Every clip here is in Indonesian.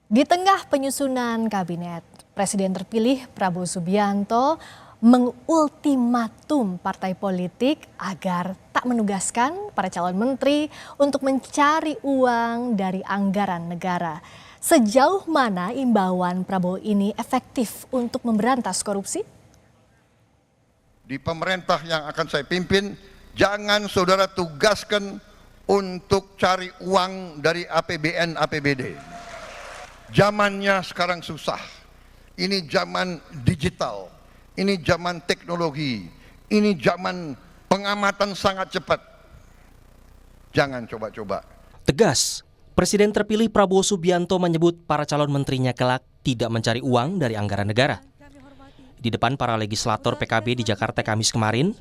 Di tengah penyusunan kabinet, Presiden terpilih Prabowo Subianto mengultimatum partai politik agar tak menugaskan para calon menteri untuk mencari uang dari anggaran negara. Sejauh mana imbauan Prabowo ini efektif untuk memberantas korupsi? Di pemerintah yang akan saya pimpin, jangan saudara tugaskan untuk cari uang dari APBN, APBD. Zamannya sekarang susah. Ini zaman digital, ini zaman teknologi, ini zaman pengamatan sangat cepat. Jangan coba-coba. Tegas, Presiden terpilih Prabowo Subianto menyebut para calon menterinya kelak tidak mencari uang dari anggaran negara. Di depan para legislator PKB di Jakarta Kamis kemarin,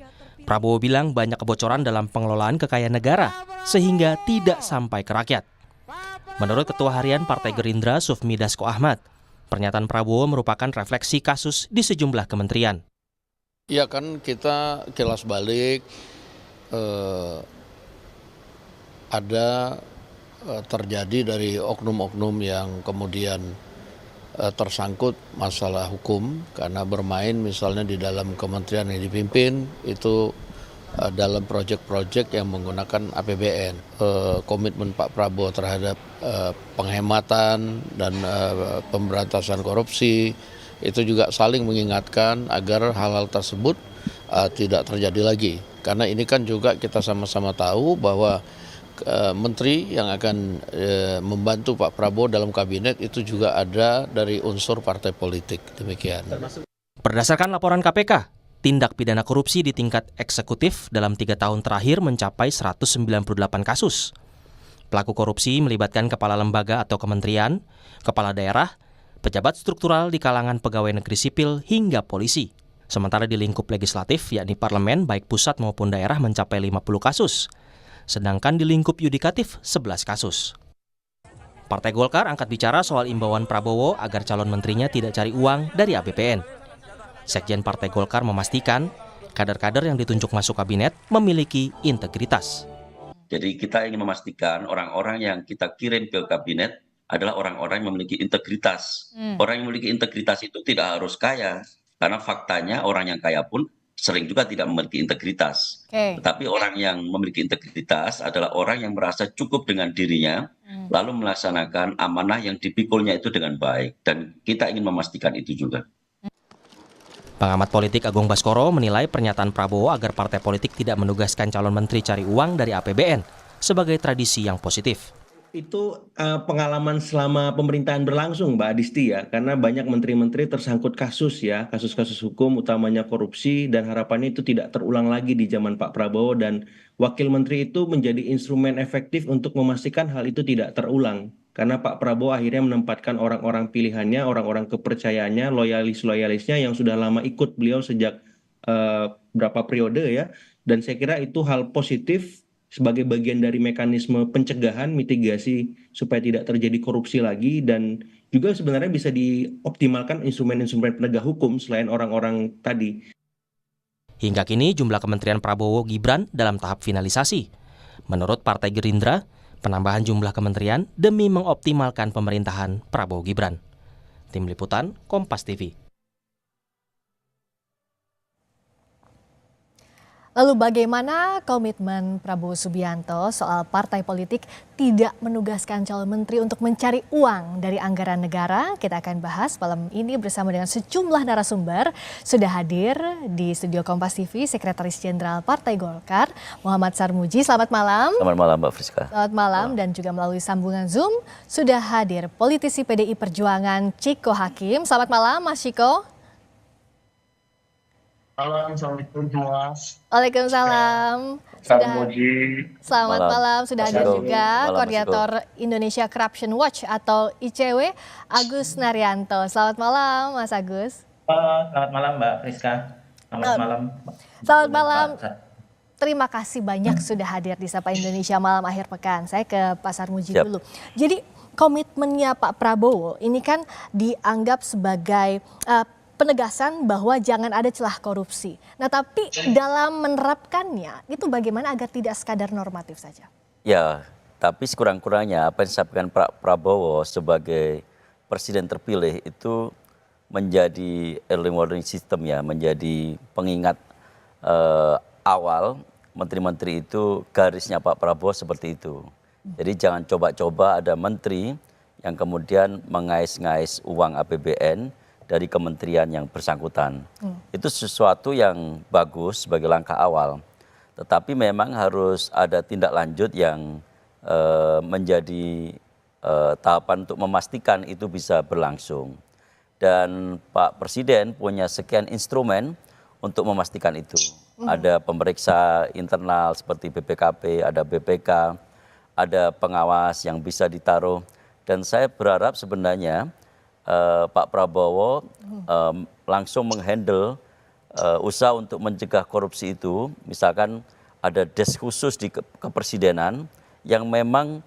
Prabowo bilang banyak kebocoran dalam pengelolaan kekayaan negara sehingga tidak sampai ke rakyat. Menurut Ketua Harian Partai Gerindra Sufmi Dasko Ahmad, pernyataan Prabowo merupakan refleksi kasus di sejumlah kementerian. Ya kan kita kilas balik, ada terjadi dari oknum-oknum yang kemudian tersangkut masalah hukum karena bermain misalnya di dalam kementerian yang dipimpin itu dalam proyek-proyek yang menggunakan APBN. Komitmen Pak Prabowo terhadap penghematan dan pemberantasan korupsi itu juga saling mengingatkan agar hal-hal tersebut tidak terjadi lagi. Karena ini kan juga kita sama-sama tahu bahwa menteri yang akan membantu Pak Prabowo dalam kabinet itu juga ada dari unsur partai politik. Demikian. Berdasarkan laporan KPK, tindak pidana korupsi di tingkat eksekutif dalam 3 tahun terakhir mencapai 198 kasus. Pelaku korupsi melibatkan kepala lembaga atau kementerian, kepala daerah, pejabat struktural di kalangan pegawai negeri sipil hingga polisi. Sementara di lingkup legislatif, yakni parlemen baik pusat maupun daerah mencapai 50 kasus. Sedangkan di lingkup yudikatif 11 kasus. Partai Golkar angkat bicara soal imbauan Prabowo agar calon menterinya tidak cari uang dari APBN. Sekjen Partai Golkar memastikan kader-kader yang ditunjuk masuk kabinet memiliki integritas. Jadi kita ingin memastikan orang-orang yang kita kirim ke kabinet adalah orang-orang yang memiliki integritas. Orang yang memiliki integritas itu tidak harus kaya, karena faktanya orang yang kaya pun sering juga tidak memiliki integritas. Tetapi orang yang memiliki integritas adalah orang yang merasa cukup dengan dirinya, lalu melaksanakan amanah yang dipikulnya itu dengan baik. Dan kita ingin memastikan itu juga. Pengamat politik Agung Baskoro menilai pernyataan Prabowo agar partai politik tidak menugaskan calon menteri cari uang dari APBN sebagai tradisi yang positif. Itu pengalaman selama pemerintahan berlangsung, Mbak Adisti ya, karena banyak menteri-menteri tersangkut kasus ya, kasus-kasus hukum utamanya korupsi, dan harapannya itu tidak terulang lagi di zaman Pak Prabowo, dan wakil menteri itu menjadi instrumen efektif untuk memastikan hal itu tidak terulang. Karena Pak Prabowo akhirnya menempatkan orang-orang pilihannya, orang-orang kepercayaannya, loyalis-loyalisnya yang sudah lama ikut beliau sejak berapa periode ya, dan saya kira itu hal positif sebagai bagian dari mekanisme pencegahan, mitigasi supaya tidak terjadi korupsi lagi, dan juga sebenarnya bisa dioptimalkan instrumen-instrumen penegak hukum selain orang-orang tadi. Hingga kini jumlah kementerian Prabowo Gibran dalam tahap finalisasi. Menurut Partai Gerindra, penambahan jumlah kementerian demi mengoptimalkan pemerintahan Prabowo Gibran. Tim Liputan, Kompas TV. Lalu bagaimana komitmen Prabowo Subianto soal partai politik tidak menugaskan calon menteri untuk mencari uang dari anggaran negara? Kita akan bahas malam ini bersama dengan sejumlah narasumber. Sudah hadir di studio Kompas TV Sekretaris Jenderal Partai Golkar Muhammad Sarmuji. Selamat malam. Selamat malam Mbak Friska. Selamat malam. Dan juga melalui sambungan Zoom sudah hadir politisi PDI Perjuangan Chiko Hakim. Selamat malam Mas Chiko. Halo, Assalamualaikum Mas. Waalaikumsalam. Selamat malam. Sudah hadir juga koordinator Indonesia Corruption Watch atau ICW Agus Naryanto. Selamat malam Mas Agus. Selamat malam Mbak Friska. Selamat malam. Selamat malam. Terima kasih banyak sudah hadir di Sapa Indonesia Malam Akhir Pekan. Saya ke Pak Sarmuji dulu. Jadi komitmennya Pak Prabowo ini kan dianggap sebagai penegasan bahwa jangan ada celah korupsi. Nah, tapi dalam menerapkannya itu bagaimana agar tidak sekadar normatif saja? Ya, tapi sekurang-kurangnya apa yang disampaikan Pak Prabowo sebagai presiden terpilih itu menjadi early warning system ya, menjadi pengingat awal menteri-menteri itu garisnya Pak Prabowo seperti itu. Jadi jangan coba-coba ada menteri yang kemudian mengais-ngais uang APBN dari kementerian yang bersangkutan. Itu sesuatu yang bagus sebagai langkah awal. Tetapi memang harus ada tindak lanjut yang menjadi tahapan untuk memastikan itu bisa berlangsung. Dan Pak Presiden punya sekian instrumen untuk memastikan itu. Ada pemeriksa internal seperti BPKP, ada BPK, ada pengawas yang bisa ditaruh. Dan saya berharap sebenarnya Pak Prabowo langsung menghandle usaha untuk mencegah korupsi itu. Misalkan ada desk khusus di kepresidenan yang memang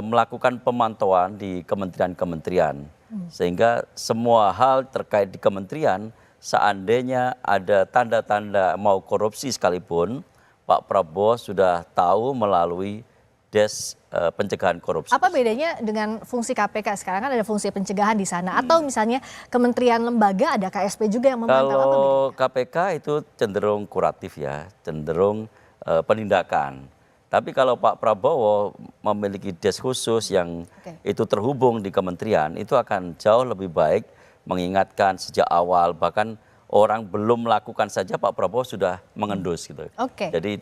melakukan pemantauan di kementerian-kementerian. Sehingga semua hal terkait di kementerian, seandainya ada tanda-tanda mau korupsi sekalipun, Pak Prabowo sudah tahu melalui Des pencegahan korupsi. Apa bedanya dengan fungsi KPK? Sekarang kan ada fungsi pencegahan di sana. Atau misalnya kementerian lembaga ada KSP juga yang memantau. Apa Kalau KPK itu cenderung kuratif ya, cenderung penindakan. Tapi kalau Pak Prabowo memiliki des khusus yang itu terhubung di kementerian, itu akan jauh lebih baik mengingatkan sejak awal, bahkan orang belum melakukan saja Pak Prabowo sudah mengendus gitu. Jadi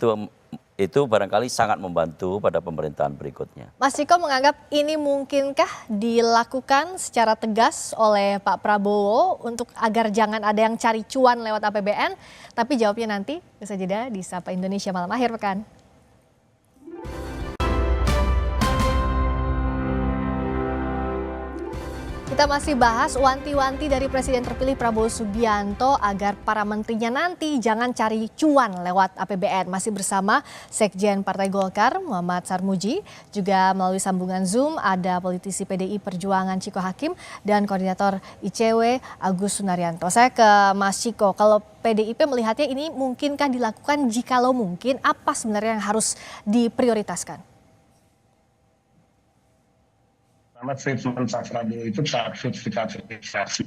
itu barangkali sangat membantu pada pemerintahan berikutnya. Mas Ciko menganggap ini mungkinkah dilakukan secara tegas oleh Pak Prabowo untuk agar jangan ada yang cari cuan lewat APBN, tapi jawabnya nanti bisa jeda di Sapa Indonesia Malam Akhir Pekan. Kita masih bahas wanti-wanti dari Presiden terpilih Prabowo Subianto agar para menterinya nanti jangan cari cuan lewat APBN. Masih bersama Sekjen Partai Golkar Muhammad Sarmuji, juga melalui sambungan Zoom ada politisi PDI Perjuangan Ciko Hakim dan koordinator ICW Agus Sunaryanto. Saya ke Mas Ciko, kalau PDIP melihatnya ini mungkinkah dilakukan? Jikalau mungkin, apa sebenarnya yang harus diprioritaskan? Karena statement Pak Prabowo itu patut kita apresiasi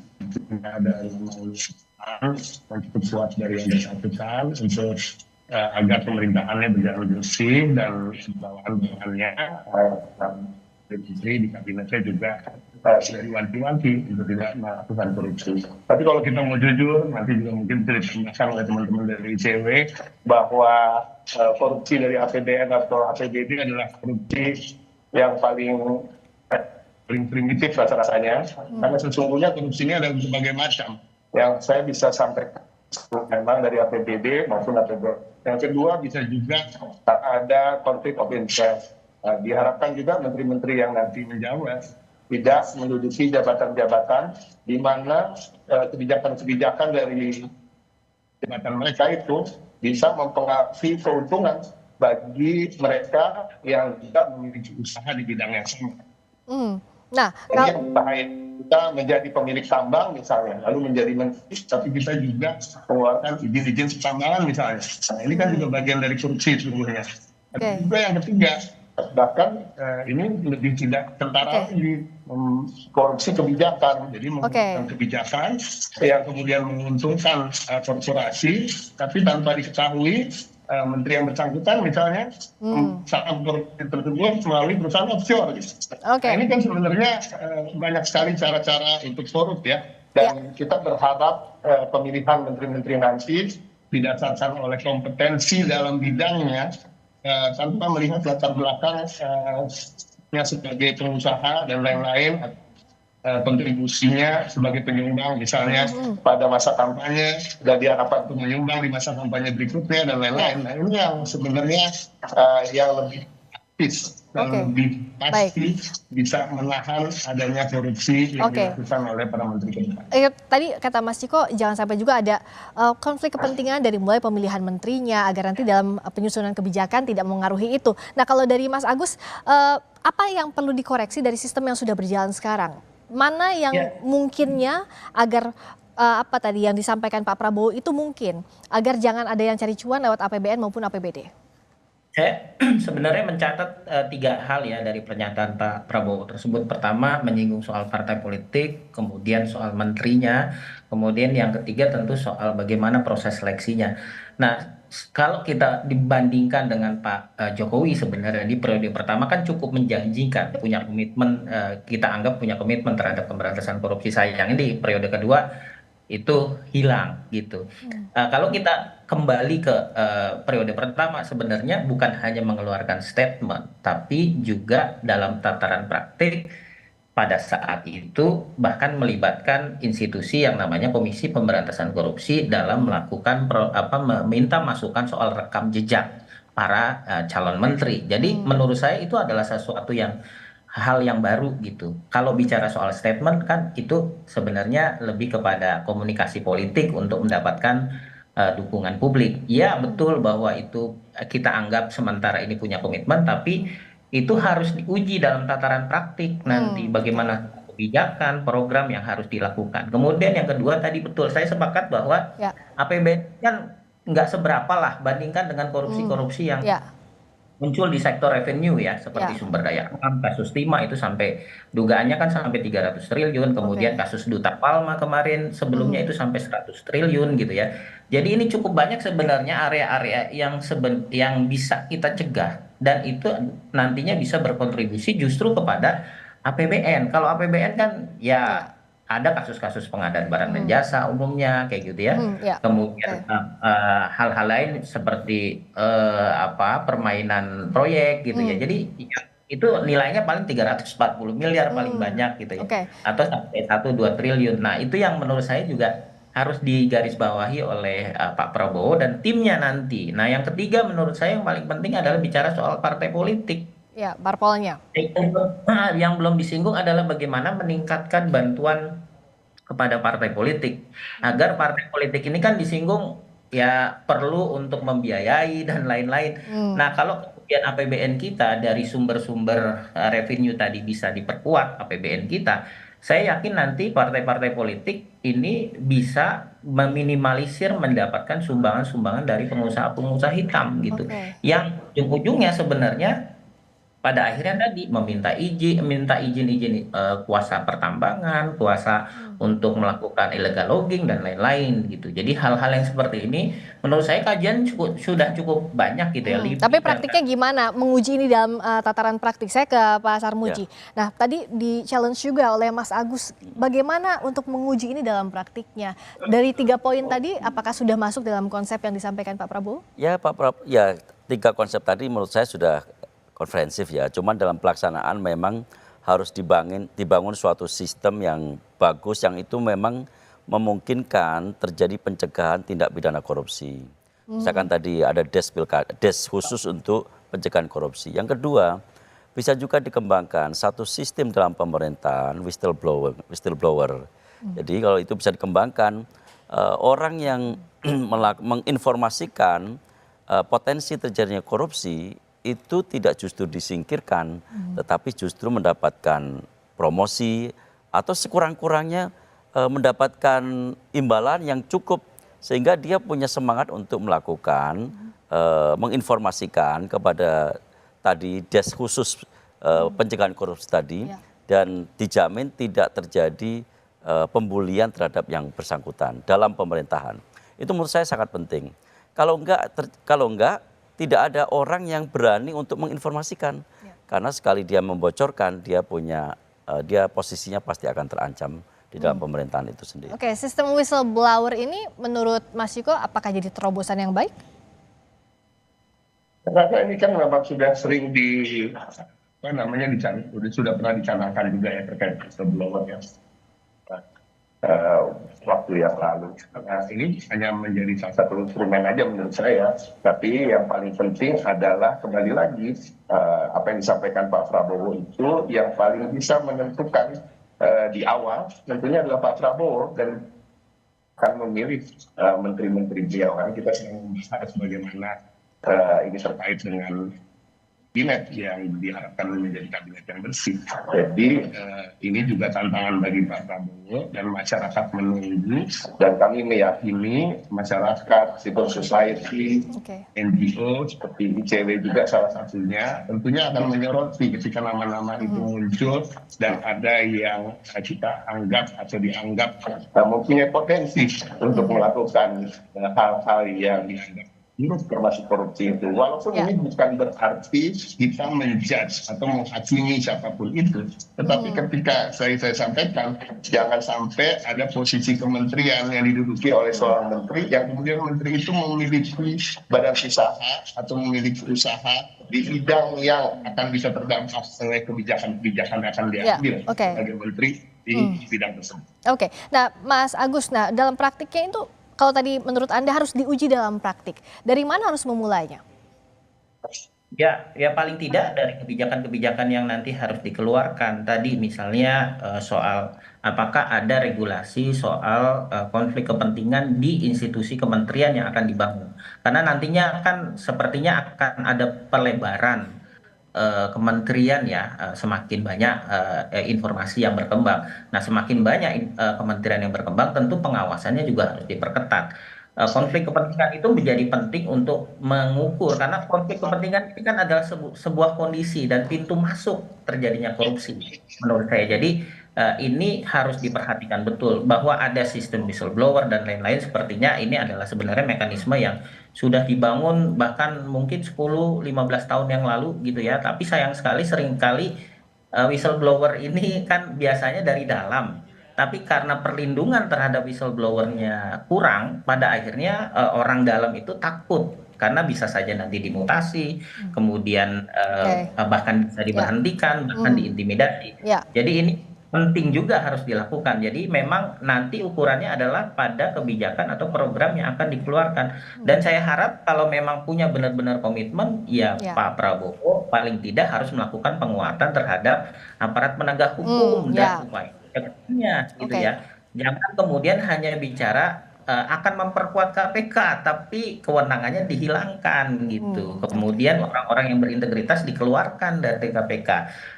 dan yang cukup kuat dari yang bersangkutan untuk agar pemerintahannya berjalan bersih dan bawahan-bawahannya menteri di kabinetnya juga sudah diwanti-wanti untuk tidak melakukan korupsi. Tapi kalau kita mau jujur, nanti juga mungkin bisa ditambahkan oleh teman-teman dari ICW bahwa korupsi dari APBN atau APBD adalah korupsi yang paling primitif rasa-rasanya, karena sesungguhnya korupsi ini ada berbagai macam yang saya bisa sampaikan memang dari APBD maupun APBD. Yang kedua bisa juga ada konflik of interest. Diharapkan juga menteri-menteri yang nanti menjabat tidak menduduki jabatan-jabatan di mana kebijakan-kebijakan dari jabatan mereka itu bisa mempengaruhi keuntungan bagi mereka yang tidak memiliki usaha di bidang yang sama. Nah, ini yang bahaya, kita menjadi pemilik tambang misalnya, lalu menjadi menteri, tapi kita juga mengeluarkan izin-izin pertambangan misalnya. Nah, ini kan juga bagian dari korupsi sesungguhnya. Tapi juga yang ketiga, bahkan ini lebih tidak kentara lagi korupsi kebijakan. Jadi menggunakan kebijakan yang kemudian menguntungkan korporasi, tapi tanpa diketahui menteri yang bersangkutan misalnya saat korupsi tersebut melalui perusahaan offshore. Nah, ini kan sebenarnya banyak sekali cara-cara untuk korup ya. Dan kita berharap pemilihan menteri-menteri nanti didasarkan oleh kompetensi dalam bidangnya tanpa melihat latar belakangnya sebagai pengusaha dan lain-lain, kontribusinya sebagai penyumbang misalnya pada masa kampanye dan diharapkan untuk menyumbang di masa kampanye berikutnya dan lain-lain. Nah, ini yang sebenarnya yang lebih aktif dan lebih pasti bisa menahan adanya korupsi yang dilakukan oleh para menteri ke depan. Tadi kata Mas Ciko jangan sampai juga ada konflik kepentingan dari mulai pemilihan menterinya agar nanti dalam penyusunan kebijakan tidak mengaruhi itu. Nah, kalau dari Mas Agus, apa yang perlu dikoreksi dari sistem yang sudah berjalan sekarang? Mana yang mungkinnya agar apa tadi yang disampaikan Pak Prabowo itu mungkin agar jangan ada yang cari cuan lewat APBN maupun APBD? Saya sebenarnya mencatat 3 hal ya dari pernyataan Pak Prabowo tersebut. Pertama, menyinggung soal partai politik, kemudian soal menterinya, kemudian yang ketiga tentu soal bagaimana proses seleksinya. Nah, kalau kita dibandingkan dengan Pak Jokowi sebenarnya di periode pertama kan cukup menjanjikan, punya komitmen, kita anggap punya komitmen terhadap pemberantasan korupsi. Sayangnya di periode kedua itu hilang gitu. Kalau kita kembali ke periode pertama sebenarnya bukan hanya mengeluarkan statement, tapi juga dalam tataran praktik pada saat itu bahkan melibatkan institusi yang namanya Komisi Pemberantasan Korupsi dalam melakukan meminta masukan soal rekam jejak para calon menteri. Jadi menurut saya itu adalah sesuatu yang hal yang baru gitu. Kalau bicara soal statement kan itu sebenarnya lebih kepada komunikasi politik untuk mendapatkan dukungan publik. Ya betul bahwa itu kita anggap sementara ini punya komitmen, tapi itu harus diuji dalam tataran praktik nanti bagaimana kebijakan, program yang harus dilakukan. Kemudian yang kedua tadi betul saya sepakat bahwa Ya. APBN kan nggak seberapa lah bandingkan dengan korupsi-korupsi yang Ya. muncul di sektor revenue ya, seperti Ya. sumber daya alam, kasus timah itu sampai dugaannya kan sampai 300 triliun, kemudian Oke. kasus Duta Palma kemarin sebelumnya itu sampai 100 triliun gitu ya. Jadi ini cukup banyak sebenarnya area-area yang bisa kita cegah dan itu nantinya bisa berkontribusi justru kepada APBN. Kalau APBN kan ya ada kasus-kasus pengadaan barang dan jasa umumnya kayak gitu ya. Ya. Kemudian hal-hal lain seperti permainan proyek gitu ya. Jadi itu nilainya paling 340 miliar paling banyak gitu ya. Oke. Atau sampai 1-2 triliun. Nah, itu yang menurut saya juga harus digarisbawahi oleh Pak Prabowo dan timnya nanti. Nah, yang ketiga menurut saya yang paling penting adalah bicara soal partai politik. Ya, parpolnya. Yang belum disinggung adalah bagaimana meningkatkan bantuan kepada partai politik agar partai politik ini kan disinggung ya perlu untuk membiayai dan lain-lain. Nah, kalau kemudian APBN kita dari sumber-sumber revenue tadi bisa diperkuat APBN kita, saya yakin nanti partai-partai politik ini bisa meminimalisir mendapatkan sumbangan-sumbangan dari pengusaha-pengusaha hitam gitu. Oke. Yang ujung-ujungnya sebenarnya pada akhirnya tadi minta izin kuasa pertambangan, kuasa untuk melakukan illegal logging dan lain-lain gitu. Jadi hal-hal yang seperti ini menurut saya kajian sudah cukup banyak gitu ya. Tapi praktiknya gimana? Menguji ini dalam tataran praktik. Saya ke Pak Sarmuji. Nah, tadi di challenge juga oleh Mas Agus. Bagaimana untuk menguji ini dalam praktiknya? Dari 3 poin tadi, apakah sudah masuk dalam konsep yang disampaikan Pak Prabowo? Ya Pak Prabowo, ya 3 konsep tadi menurut saya sudah konferensif ya. Cuman dalam pelaksanaan memang harus dibangun suatu sistem yang bagus yang itu memang memungkinkan terjadi pencegahan tindak pidana korupsi. Misalkan tadi ada des khusus untuk pencegahan korupsi. Yang kedua, bisa juga dikembangkan satu sistem dalam pemerintahan whistleblower. Jadi kalau itu bisa dikembangkan, orang yang menginformasikan potensi terjadinya korupsi itu tidak justru disingkirkan, tetapi justru mendapatkan promosi atau sekurang-kurangnya mendapatkan imbalan yang cukup sehingga dia punya semangat untuk melakukan, menginformasikan kepada tadi des khusus pencegahan korupsi tadi dan dijamin tidak terjadi pembulian terhadap yang bersangkutan dalam pemerintahan. Itu menurut saya sangat penting. Kalau enggak tidak ada orang yang berani untuk menginformasikan karena sekali dia membocorkan dia posisinya pasti akan terancam di dalam pemerintahan itu sendiri. Oke, sistem whistleblower ini menurut Mas Ciko apakah jadi terobosan yang baik? Karena ini kan memang sudah sering sudah pernah dicanangkan juga ya terkait whistleblower ya. Waktu yang lalu. Nah, ini hanya menjadi salah satu instrumen aja menurut saya. Tapi yang paling penting adalah kembali lagi apa yang disampaikan Pak Prabowo itu yang paling bisa menentukan di awal tentunya adalah Pak Prabowo dan akan memilih menteri-menteri beliau. Kan kita sedang membahas bagaimana ini terkait dengan kabinet yang diharapkan menjadi kabinet yang bersih. Jadi ini juga tantangan bagi Pak Prabowo dan masyarakat menunggu, dan kami meyakini masyarakat, civil society, NGO seperti ICW juga salah satunya tentunya akan menyoroti ketika nama-nama itu muncul dan ada yang kita anggap atau dianggap mempunyai potensi untuk melakukan hal-hal yang dianggap termasuk korupsi itu. Walaupun ini bukan berarti kita menjudge atau menghakimi siapapun itu, tetapi ketika saya sampaikan, jangan sampai ada posisi kementerian yang diduduki oleh seorang menteri yang kemudian menteri itu memiliki badan usaha atau memiliki usaha di bidang yang akan bisa terdampak oleh kebijakan-kebijakan yang akan diambil sebagai menteri di bidang tersebut. Oke, nah Mas Agus, nah dalam praktiknya itu kalau tadi menurut Anda harus diuji dalam praktik, dari mana harus memulainya? Ya paling tidak dari kebijakan-kebijakan yang nanti harus dikeluarkan. Tadi misalnya soal apakah ada regulasi soal konflik kepentingan di institusi kementerian yang akan dibangun. Karena nantinya kan sepertinya akan ada pelebaran kementerian ya, semakin banyak informasi yang berkembang. Nah, semakin banyak kementerian yang berkembang, tentu pengawasannya juga harus diperketat. Konflik kepentingan itu menjadi penting untuk mengukur, karena konflik kepentingan ini kan adalah sebuah kondisi dan pintu masuk terjadinya korupsi menurut saya. Jadi ini harus diperhatikan betul bahwa ada sistem whistleblower dan lain-lain. Sepertinya ini adalah sebenarnya mekanisme yang sudah dibangun bahkan mungkin 10-15 tahun yang lalu gitu ya, tapi sayang sekali seringkali whistleblower ini kan biasanya dari dalam, tapi karena perlindungan terhadap whistleblowernya kurang, pada akhirnya orang dalam itu takut karena bisa saja nanti dimutasi, kemudian bahkan bisa diberhentikan, bahkan diintimidasi. Jadi ini penting juga harus dilakukan. Jadi memang nanti ukurannya adalah pada kebijakan atau program yang akan dikeluarkan. Dan saya harap kalau memang punya benar-benar komitmen, ya Pak Prabowo paling tidak harus melakukan penguatan terhadap aparat penegak hukum dan upaya gitu ya. Jangan kemudian hanya bicara akan memperkuat KPK, tapi kewenangannya dihilangkan gitu. Kemudian orang-orang yang berintegritas dikeluarkan dari KPK.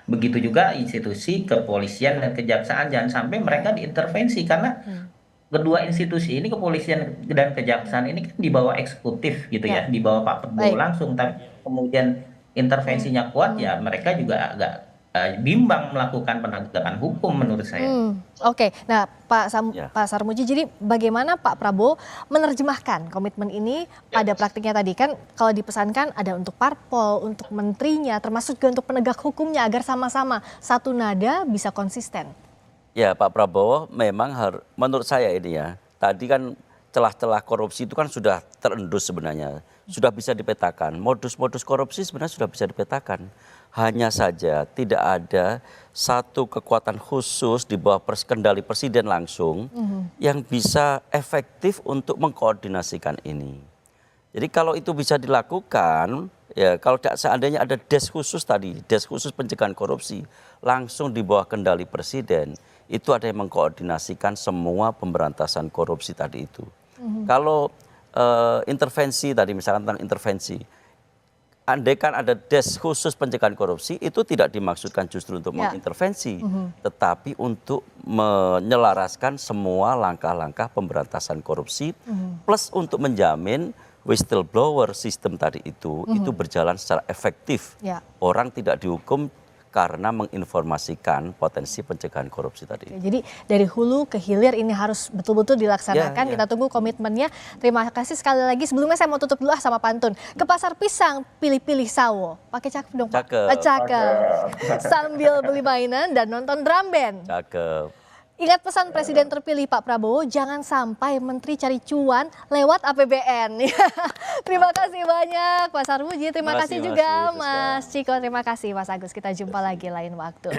Begitu juga institusi kepolisian dan kejaksaan, jangan sampai mereka diintervensi, karena kedua institusi ini, kepolisian dan kejaksaan ini kan di bawah eksekutif gitu ya, di bawah Pak Prabowo langsung, tapi kemudian intervensinya kuat, ya mereka juga agak bimbang melakukan penegakan hukum menurut saya. Oke, nah Pak Sarmuji, jadi bagaimana Pak Prabowo menerjemahkan komitmen ini pada praktiknya? Tadi kan kalau dipesankan ada untuk parpol, untuk menterinya, termasuk juga untuk penegak hukumnya, agar sama-sama satu nada bisa konsisten. Ya, Pak Prabowo memang menurut saya ini ya, tadi kan celah-celah korupsi itu kan sudah terendus sebenarnya, sudah bisa dipetakan. Modus-modus korupsi sebenarnya sudah bisa dipetakan. Hanya saja tidak ada satu kekuatan khusus di bawah kendali presiden langsung yang bisa efektif untuk mengkoordinasikan ini. Jadi kalau itu bisa dilakukan, ya kalau seandainya ada des khusus tadi, des khusus pencegahan korupsi langsung di bawah kendali presiden, itu ada yang mengkoordinasikan semua pemberantasan korupsi tadi itu. Kalau intervensi tadi, misalkan tentang intervensi, andaikan ada des khusus pencegahan korupsi, itu tidak dimaksudkan justru untuk mengintervensi, tetapi untuk menyelaraskan semua langkah-langkah pemberantasan korupsi, plus untuk menjamin whistleblower sistem tadi itu berjalan secara efektif. Orang tidak dihukum karena menginformasikan potensi pencegahan korupsi tadi. Jadi dari hulu ke hilir ini harus betul-betul dilaksanakan. Kita tunggu komitmennya. Terima kasih sekali lagi. Sebelumnya saya mau tutup dulu sama pantun. Ke pasar pisang, pilih-pilih sawo. Pakai cakep dong Pak. Cakep. Sambil beli mainan dan nonton drum band. Cakep. Ingat pesan Presiden terpilih Pak Prabowo, jangan sampai menteri cari cuan lewat APBN. Terima kasih banyak Pak Sarmuji, terima kasih juga Mas Ciko, terima kasih Mas Agus. Kita jumpa lagi lain waktu.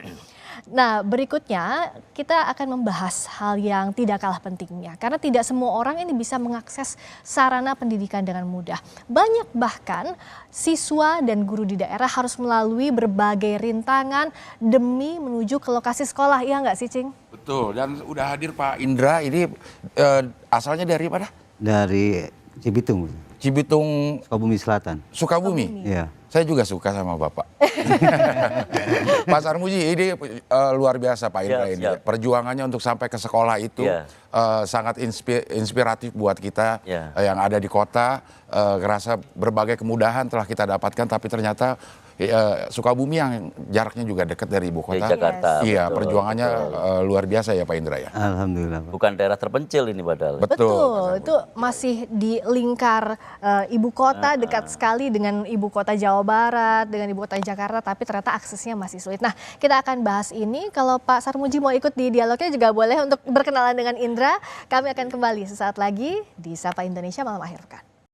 Nah, berikutnya kita akan membahas hal yang tidak kalah pentingnya. Karena tidak semua orang ini bisa mengakses sarana pendidikan dengan mudah. Banyak bahkan siswa dan guru di daerah harus melalui berbagai rintangan demi menuju ke lokasi sekolah. Iya nggak sih, Cing? Betul, dan udah hadir Pak Indra, ini asalnya dari mana? Dari Cibitung. Cibitung. Sukabumi Selatan. Sukabumi? Iya. Saya juga suka sama Bapak. Pak Sarmuji, ini luar biasa Pak Indra ini. Perjuangannya untuk sampai ke sekolah itu sangat inspiratif buat kita yang ada di kota. Ngerasa berbagai kemudahan telah kita dapatkan, tapi ternyata Sukabumi yang jaraknya juga dekat dari ibu kota. Jakarta. Iya, betul, perjuangannya betul. luar biasa ya Pak Indra ya. Alhamdulillah. Bukan daerah terpencil ini padahal. Betul, itu masih di lingkar ibu kota, dekat sekali dengan ibu kota Jawa Barat, dengan ibu kota Jakarta, tapi ternyata aksesnya masih sulit. Nah, kita akan bahas ini. Kalau Pak Sarmuji mau ikut di dialognya juga boleh untuk berkenalan dengan Indra. Kami akan kembali sesaat lagi di Sapa Indonesia Malam Akhir Pekan.